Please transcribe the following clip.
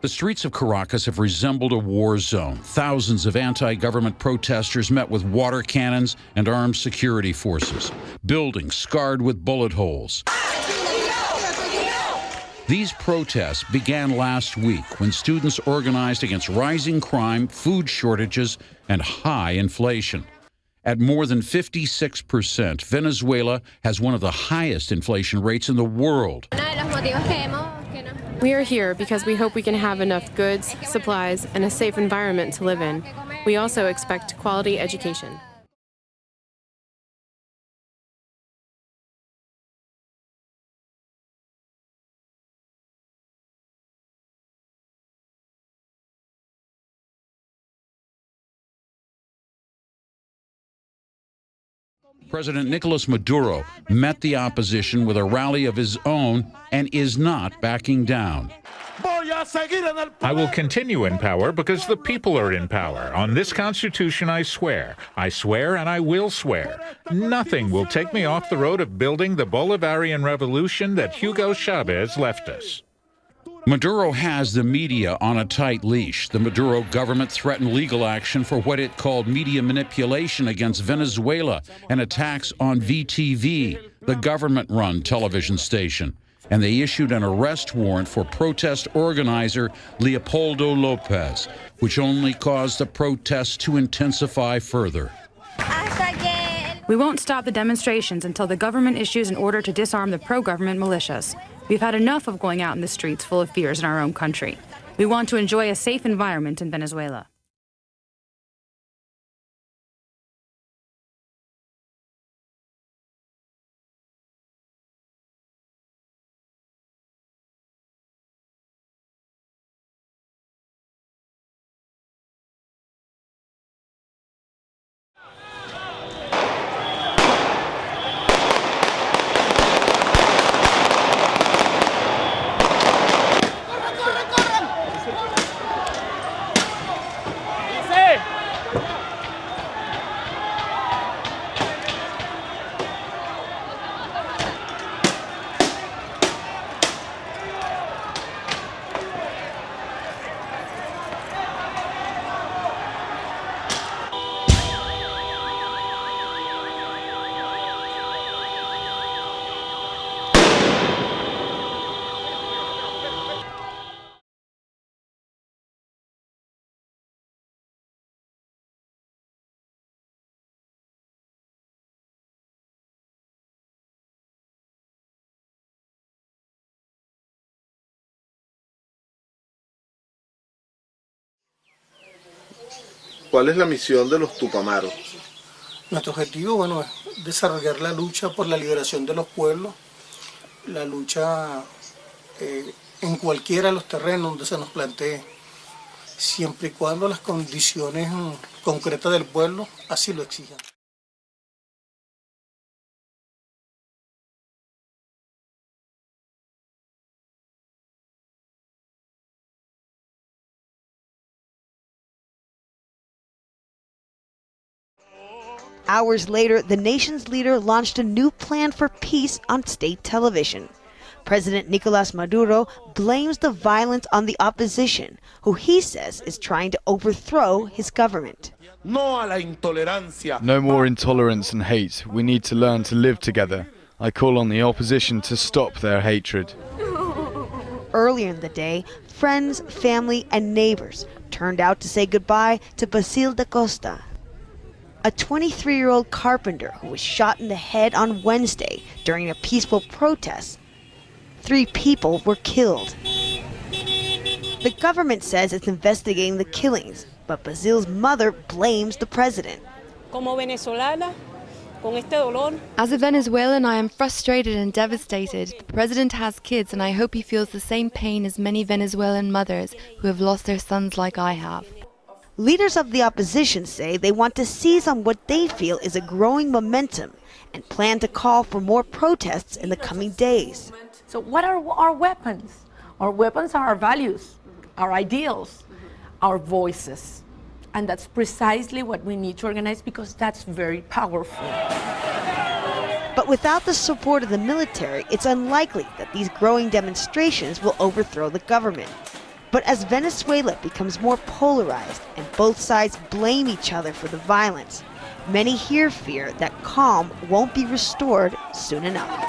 The streets of Caracas have resembled a war zone. Thousands of anti-government protesters met with water cannons and armed security forces. Buildings scarred with bullet holes. These protests began last week when students organized against rising crime, food shortages, and high inflation. At more than 56%, Venezuela has one of the highest inflation rates in the world. We are here because we hope we can have enough goods, supplies, and a safe environment to live in. We also expect quality education. President Nicolas Maduro met the opposition with a rally of his own and is not backing down. I will continue in power because the people are in power. On this Constitution, I swear. I swear and I will swear. Nothing will take me off the road of building the Bolivarian revolution that Hugo Chavez left us. Maduro has the media on a tight leash. The Maduro government threatened legal action for what it called media manipulation against Venezuela and attacks on VTV, the government-run television station. And they issued an arrest warrant for protest organizer Leopoldo Lopez, which only caused the protests to intensify further. We won't stop the demonstrations until the government issues an order to disarm the pro-government militias. We've had enough of going out in the streets full of fears in our own country. We want to enjoy a safe environment in Venezuela. ¿Cuál es la misión de los Tupamaros? Nuestro objetivo, bueno, es desarrollar la lucha por la liberación de los pueblos, la lucha en cualquiera de los terrenos donde se nos plantee, siempre y cuando las condiciones concretas del pueblo así lo exijan. Hours later, the nation's leader launched a new plan for peace on state television. President Nicolas Maduro blames the violence on the opposition, who he says is trying to overthrow his government. No more intolerance and hate. We need to learn to live together. I call on the opposition to stop their hatred. Earlier in the day, friends, family, and neighbors turned out to say goodbye to Basil da Costa, a 23-year-old carpenter who was shot in the head on Wednesday during a peaceful protest. 3 people were killed. The government says it's investigating the killings, but Basil's mother blames the president. As a Venezuelan, I am frustrated and devastated. The president has kids, and I hope he feels the same pain as many Venezuelan mothers who have lost their sons like I have. Leaders of the opposition say they want to seize on what they feel is a growing momentum and plan to call for more protests in the coming days. So what are our weapons? Our weapons are our values, our ideals, our voices. And that's precisely what we need to organize, because that's very powerful. But without the support of the military, it's unlikely that these growing demonstrations will overthrow the government. But as Venezuela becomes more polarized and both sides blame each other for the violence, many here fear that calm won't be restored soon enough.